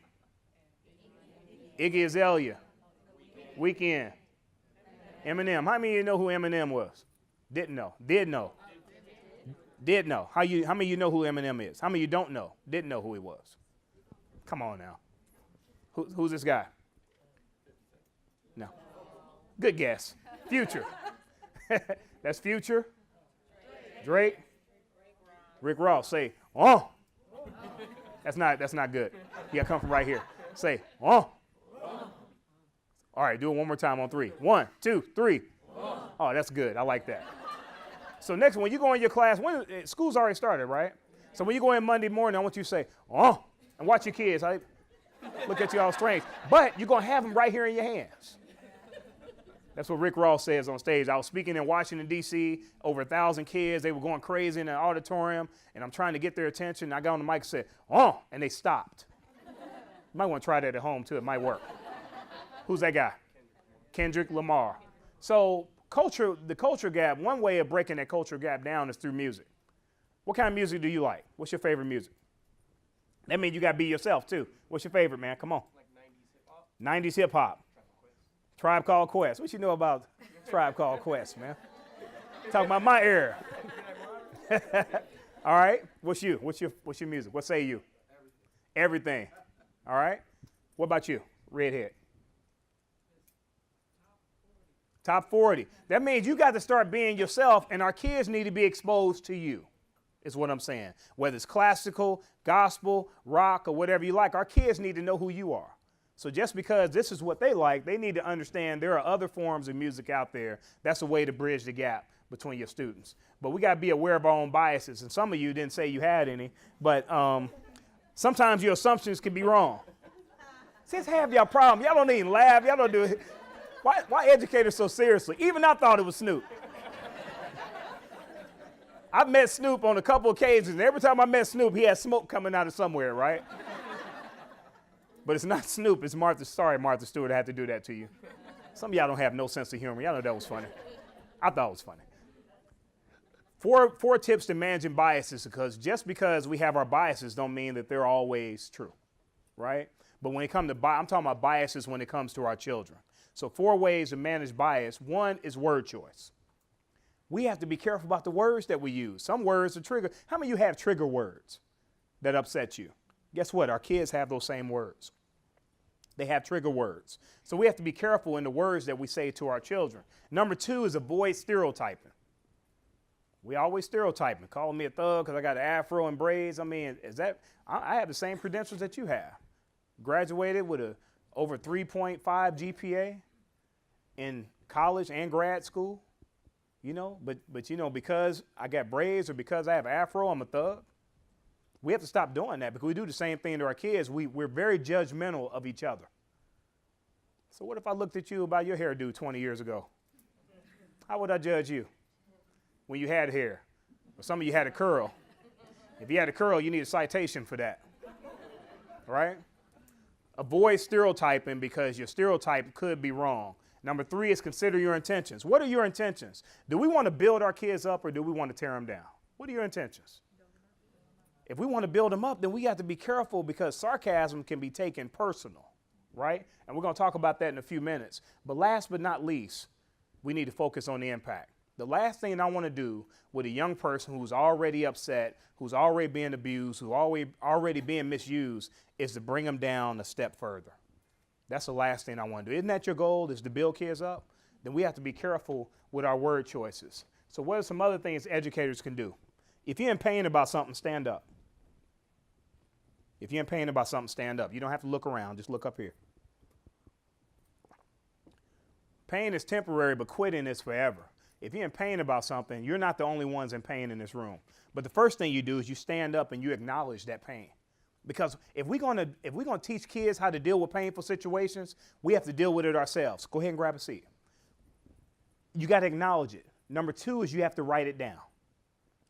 Iggy Azalea. Weeknd. Eminem. How many of you know who Eminem was? Didn't know. Did know. Did know. How many of you know who Eminem is? How many of you don't know? Didn't know who he was? Come on now. Who's this guy? No. Good guess. Future. That's Future. Drake. Rick Ross. Say, oh. That's not good. You gotta come from right here. Say, oh. All right, do it one more time on 3. 1, 2, 3. Oh, that's good. I like that. So next, when you go in your class, school's already started, right? So when you go in Monday morning, I want you to say, oh, and watch your kids. I look at you all strange. But you're going to have them right here in your hands. That's what Rick Ross says on stage. I was speaking in Washington, D.C., over 1,000 kids. They were going crazy in the auditorium, and I'm trying to get their attention. I got on the mic and said, oh, and they stopped. You might want to try that at home, too. It might work. Who's that guy? Kendrick Lamar. So the culture gap, one way of breaking that culture gap down is through music. What kind of music do you like? What's your favorite music? That means you got to be yourself, too. What's your favorite, man? Come on. Like 90s hip hop. 90s hip hop. Tribe Called Quest. What you know about Tribe Called Quest, man? Talking about my era. All right. What's your music? What say you? Everything. All right. What about you? Redhead. Top 40. That means you got to start being yourself, and our kids need to be exposed to you, is what I'm saying. Whether it's classical, gospel, rock, or whatever you like, our kids need to know who you are. So just because this is what they like, they need to understand there are other forms of music out there. That's a way to bridge the gap between your students. But we got to be aware of our own biases, and some of you didn't say you had any, but sometimes your assumptions can be wrong. Since half y'all problem, y'all don't even laugh, y'all don't do it. Why Educator so seriously? Even I thought it was Snoop. I've met Snoop on a couple occasions, and every time I met Snoop, he had smoke coming out of somewhere, right? But it's not Snoop, it's Martha. Sorry, Martha Stewart, I had to do that to you. Some of y'all don't have no sense of humor. Y'all know that was funny. I thought it was funny. Four tips to managing biases, because just because we have our biases don't mean that they're always true, right? But when it comes to I'm talking about biases when it comes to our children. So 4 ways to manage bias. 1 is word choice. We have to be careful about the words that we use. Some words are trigger. How many of you have trigger words that upset you? Guess what? Our kids have those same words. They have trigger words. So we have to be careful in the words that we say to our children. Number 2 is avoid stereotyping. We always stereotyping, calling me a thug because I got an afro and braids. I mean, I have the same credentials that you have. Graduated with over 3.5 GPA in college and grad school, but because I got braids or because I have afro, I'm a thug. We have to stop doing that, because we do the same thing to our kids. We're very judgmental of each other. So what if I looked at you about your hairdo 20 years ago? How would I judge you when you had hair? Or some of you had a curl. If you had a curl, you need a citation for that, right? Avoid stereotyping, because your stereotype could be wrong. Number 3 is consider your intentions. What are your intentions? Do we want to build our kids up or do we want to tear them down? What are your intentions? If we want to build them up, then we have to be careful because sarcasm can be taken personal, right? And we're going to talk about that in a few minutes. But last but not least, we need to focus on the impact. The last thing I want to do with a young person who's already upset, who's already being abused, who's already being misused, is to bring them down a step further. That's the last thing I want to do. Isn't that your goal, is to build kids up? Then we have to be careful with our word choices. So what are some other things educators can do? If you're in pain about something, stand up. If you're in pain about something, stand up. You don't have to look around. Just look up here. Pain is temporary, but quitting is forever. If you're in pain about something, you're not the only ones in pain in this room. But the first thing you do is you stand up and you acknowledge that pain. Because if we're gonna teach kids how to deal with painful situations, we have to deal with it ourselves. Go ahead and grab a seat. You got to acknowledge it. Number 2 is you have to write it down.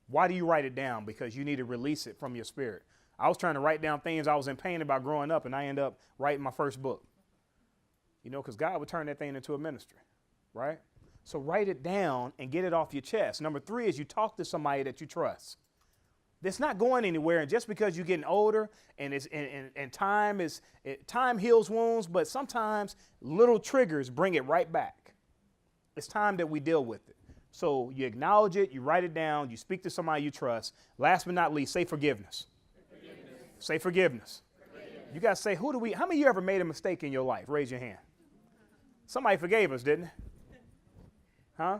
Why do you write it down? Because you need to release it from your spirit. I was trying to write down things I was in pain about growing up, and I ended up writing my first book. You know, because God would turn that thing into a ministry, right? So write it down and get it off your chest. Number 3 is you talk to somebody that you trust. It's not going anywhere, and just because you're getting older and time heals wounds, but sometimes little triggers bring it right back. It's time that we deal with it. So you acknowledge it, you write it down, you speak to somebody you trust. Last but not least, say forgiveness. Say forgiveness. You got to say, how many of you ever made a mistake in your life? Raise your hand. Somebody forgave us, didn't it? Huh?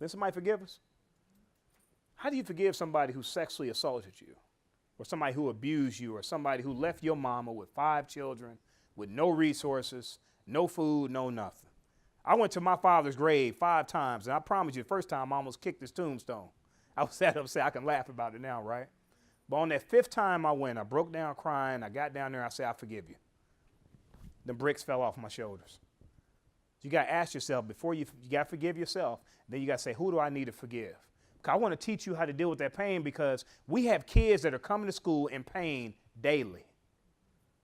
Did somebody forgive us? How do you forgive somebody who sexually assaulted you, or somebody who abused you, or somebody who left your mama with 5 children, with no resources, no food, no nothing? I went to my father's grave 5 times, and I promise you, the first time I almost kicked his tombstone. I was sat upset. I can laugh about it now, right? But on that 5th time I went, I broke down crying. I got down there, I said, I forgive you. The bricks fell off my shoulders. You got to ask yourself, before you got to forgive yourself, then you got to say, who do I need to forgive? I want to teach you how to deal with that pain, because we have kids that are coming to school in pain daily.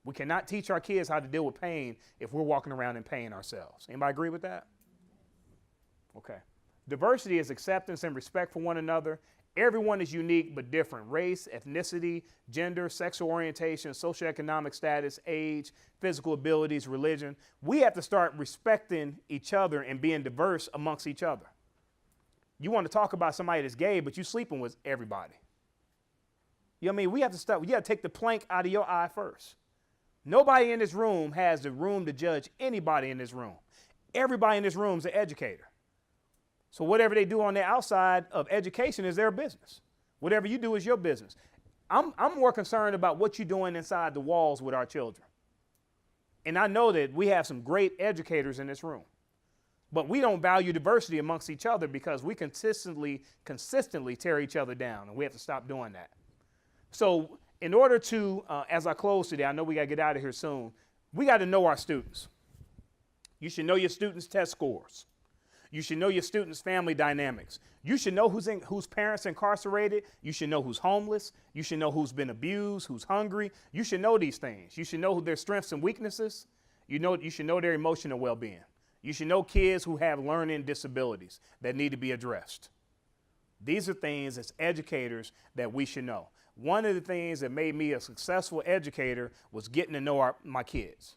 We cannot teach our kids how to deal with pain if we're walking around in pain ourselves. Anybody agree with that? Okay. Diversity is acceptance and respect for one another. Everyone is unique but different. Race, ethnicity, gender, sexual orientation, socioeconomic status, age, physical abilities, religion. We have to start respecting each other and being diverse amongst each other. You want to talk about somebody that's gay, but you sleeping with everybody. You know what I mean? We have to start. You got to take the plank out of your eye first. Nobody in this room has the room to judge anybody in this room. Everybody in this room is an educator. So whatever they do on the outside of education is their business. Whatever you do is your business. I'm more concerned about what you're doing inside the walls with our children. And I know that we have some great educators in this room. But we don't value diversity amongst each other because we consistently tear each other down, and we have to stop doing that. So in order to, as I close today, I know we got to get out of here soon, we got to know our students. You should know your students' test scores. You should know your students' family dynamics. You should know whose parents incarcerated. You should know who's homeless. You should know who's been abused, who's hungry. You should know these things. You should know their strengths and weaknesses. You should know their emotional well-being. You should know kids who have learning disabilities that need to be addressed. These are things as educators that we should know. One of the things that made me a successful educator was getting to know my kids.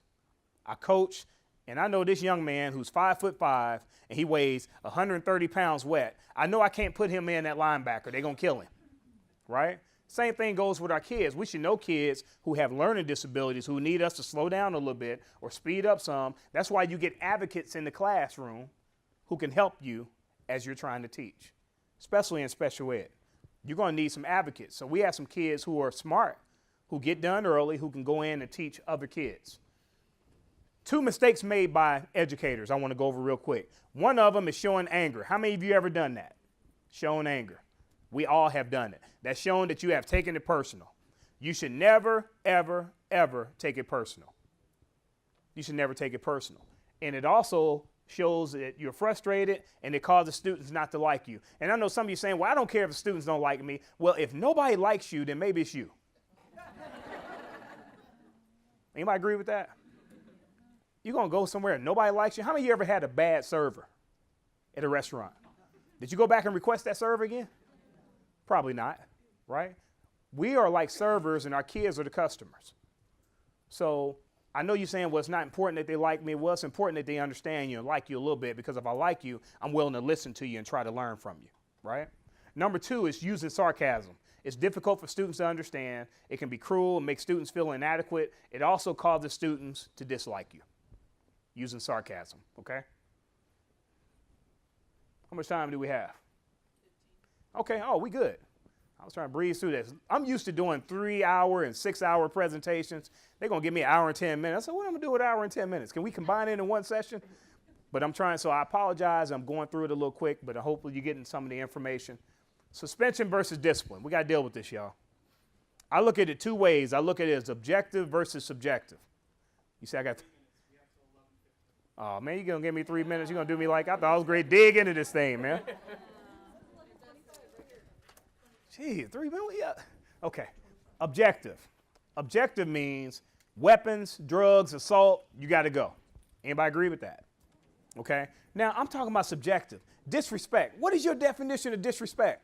I coach, and I know this young man who's 5'5", and he weighs 130 pounds wet. I know I can't put him in at linebacker. They're going to kill him, right? Same thing goes with our kids. We should know kids who have learning disabilities who need us to slow down a little bit or speed up some. That's why you get advocates in the classroom who can help you as you're trying to teach, especially in special ed. You're going to need some advocates. So we have some kids who are smart, who get done early, who can go in and teach other kids. 2 mistakes made by educators I want to go over real quick. One of them is showing anger. How many of you ever done that? Showing anger. We all have done it. That's showing that you have taken it personal. You should never, ever, ever take it personal. You should never take it personal. And it also shows that you're frustrated, and it causes students not to like you. And I know some of you saying, well, I don't care if the students don't like me. Well, if nobody likes you, then maybe it's you. Anybody agree with that? you're going to go somewhere and nobody likes you. How many of you ever had a bad server at a restaurant? Did you go back and request that server again? Probably not, right? We are like servers and our kids are the customers. So I know you're saying, well, it's not important that they like me. Well, it's important that they understand you and like you a little bit, because if I like you, I'm willing to listen to you and try to learn from you, right? Number 2 is using sarcasm. It's difficult for students to understand. It can be cruel and make students feel inadequate. It also causes students to dislike you. Using sarcasm, okay? How much time do we have? 15. Okay, oh, we good. I was trying to breeze through this. I'm used to doing 3-hour and 6-hour presentations. They're going to give me an hour and 10 minutes. I said, what am I going to do with an hour and 10 minutes? Can we combine it in one session? But I'm trying, so I apologize. I'm going through it a little quick, but hopefully you're getting some of the information. Suspension versus discipline. We got to deal with this, y'all. I look at it 2 ways. I look at it as objective versus subjective. You see, I got... Oh, man, you're going to give me 3 minutes? You're going to do me like I thought I was great. Dig into this thing, man. Gee, 3 minutes? Yeah. Okay. Objective. Objective means weapons, drugs, assault, you got to go. Anybody agree with that? Okay. Now, I'm talking about subjective. Disrespect. What is your definition of disrespect?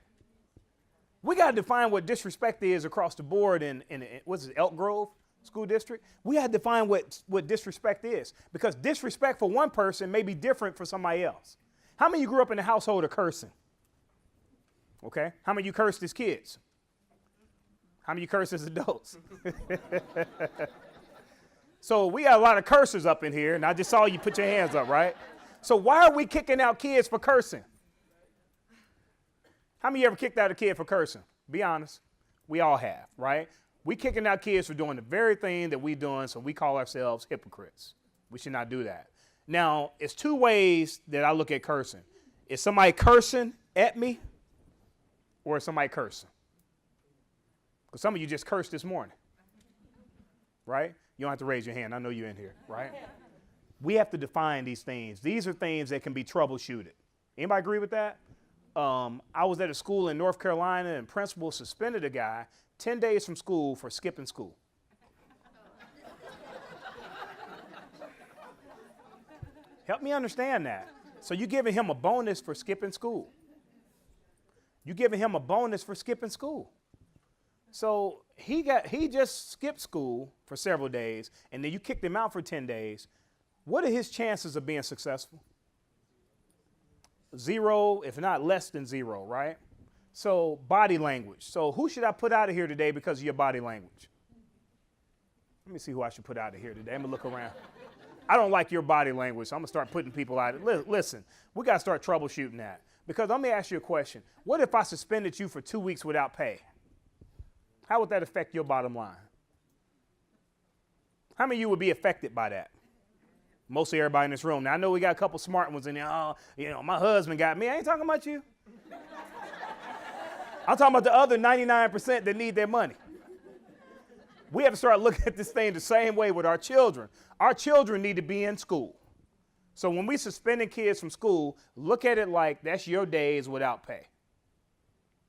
We got to define what disrespect is across the board in what's it, Elk Grove School District? We got to define what disrespect is, because disrespect for one person may be different for somebody else. How many of you grew up in a household of cursing? Okay. How many of you cursed as kids? How many of you cursed as adults? So we got a lot of cursers up in here, and I just saw you put your hands up, right? So why are we kicking out kids for cursing? How many of you ever kicked out a kid for cursing? Be honest. We all have, right? We kicking out kids for doing the very thing that we doing, so we call ourselves hypocrites. We should not do that. Now, it's 2 ways that I look at cursing. Is somebody cursing at me, or is somebody cursing? Because some of you just cursed this morning, right? You don't have to raise your hand. I know you're in here, right? We have to define these things. These are things that can be troubleshooted. Anybody agree with that? I was at a school in North Carolina, and principal suspended a guy 10 days from school for skipping school. Help me understand that. So you're giving him a bonus for skipping school. You're giving him a bonus for skipping school. So he just skipped school for several days, and then you kicked him out for 10 days. What are his chances of being successful? 0, if not less than 0, right? So body language. So who should I put out of here today because of your body language? Let me see who I should put out of here today. I'm going to look around. I don't like your body language, so I'm going to start putting people out. Listen, we got to start troubleshooting that. Because let me ask you a question. What if I suspended you for 2 weeks without pay? How would that affect your bottom line? How many of you would be affected by that? Mostly everybody in this room. Now, I know we got a couple smart ones in there. Oh, my husband got me. I ain't talking about you. I'm talking about the other 99% that need their money. We have to start looking at this thing the same way with our children. Our children need to be in school. So when we suspending kids from school, look at it like that's your days without pay.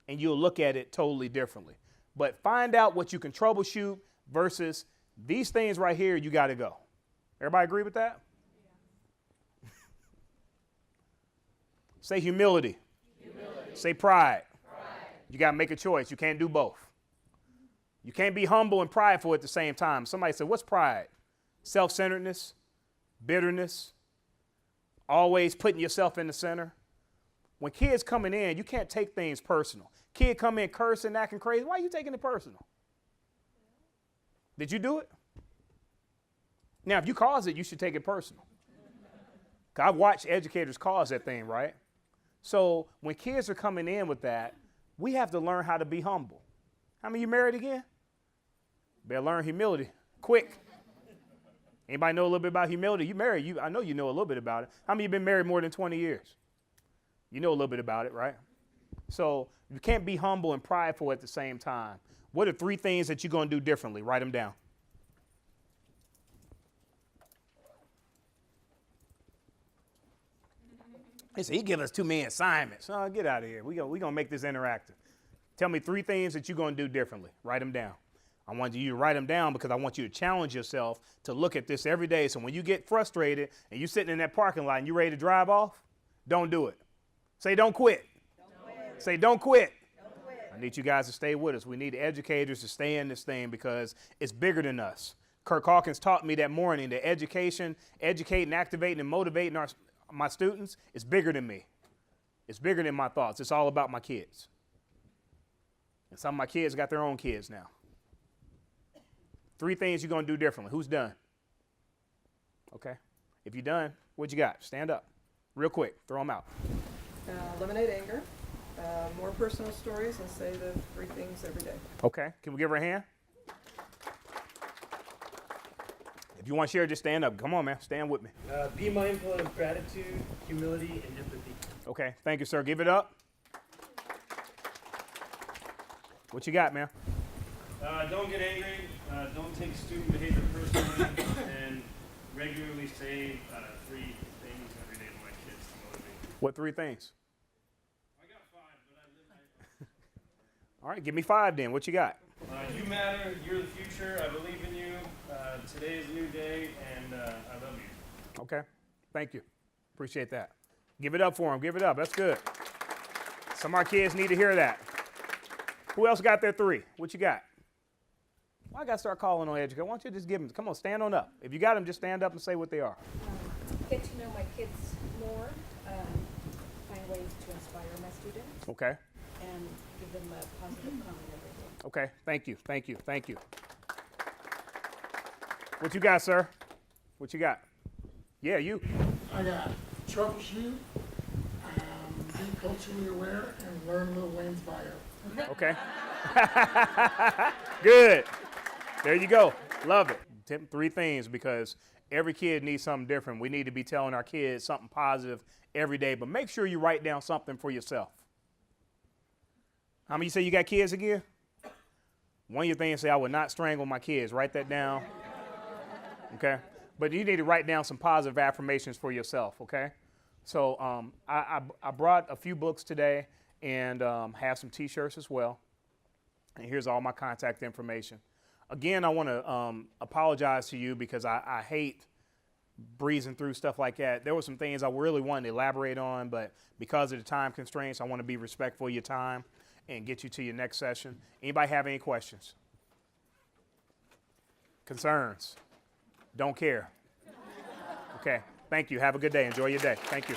And you'll look at it totally differently. But find out what you can troubleshoot versus these things right here, you got to go. Everybody agree with that? Yeah. Say humility. Say pride. You got to make a choice. You can't do both. You can't be humble and prideful at the same time. Somebody said, what's pride? Self-centeredness, bitterness, always putting yourself in the center. When kids coming in, you can't take things personal. Kid come in cursing, acting crazy. Why are you taking it personal? Did you do it? Now, if you cause it, you should take it personal. I've watched educators cause that thing, right? So when kids are coming in with that, we have to learn how to be humble. How many of you married again? Better learn humility quick. Anybody know a little bit about humility? You married, I know you know a little bit about it. How many of you been married more than 20 years? You know a little bit about it, right? So you can't be humble and prideful at the same time. What are 3 things that you're going to do differently? Write them down. He said, he give us too many assignments. Oh, get out of here. We're going to make this interactive. Tell me 3 things that you're going to do differently. Write them down. I want you to write them down because I want you to challenge yourself to look at this every day. So when you get frustrated and you're sitting in that parking lot and you're ready to drive off, don't do it. Say, don't quit. Say, don't quit. I need you guys to stay with us. We need educators to stay in this thing because it's bigger than us. Kirk Hawkins taught me that morning that education, educating, activating, and motivating my students is bigger than me. It's bigger than my thoughts. It's all about my kids. And some of my kids got their own kids now. 3 things you're going to do differently. Who's done? Okay. If you're done, what you got? Stand up. Real quick. Throw them out. Eliminate anger, more personal stories, and say the 3 things every day. Okay. Can we give her a hand? If you want to share, just stand up. Come on, man. Stand with me. Be mindful of gratitude, humility, and empathy. Okay. Thank you, sir. Give it up. What you got, man? Don't get angry. Don't take student behavior personally, and regularly say 3 things every day to my kids to motivate. What 3 things? I got 5, but I live. All right. Give me 5 then. What you got? You matter. You're the future. I believe in you. Today is a new day, and I love you. Okay. Thank you. Appreciate that. Give it up for them. Give it up. That's good. Some of our kids need to hear that. Who else got their 3? What you got? Well, I got to start calling on educators. Why don't you just give them? Come on, stand on up. If you got them, just stand up and say what they are. Get to know my kids more, find ways to inspire my students, Okay. and give them a positive comment every day. Okay. Thank you. Thank you. Thank you. What you got, sir? What you got? Yeah, you. I got troubleshoot, be culturally aware, and learn Lil Wayne's bio. Okay. Good. There you go. Love it. 3 things because every kid needs something different. We need to be telling our kids something positive every day, but make sure you write down something for yourself. How many say you got kids again? One of your things say, I would not strangle my kids. Write that down. Okay? But you need to write down some positive affirmations for yourself, okay? So I brought a few books today and have some T-shirts as well. And here's all my contact information. Again, I want to apologize to you because I hate breezing through stuff like that. There were some things I really wanted to elaborate on, but because of the time constraints, I want to be respectful of your time and get you to your next session. Anybody have any questions? Concerns? Don't care? Okay. Thank you. Have a good day. Enjoy your day. Thank you.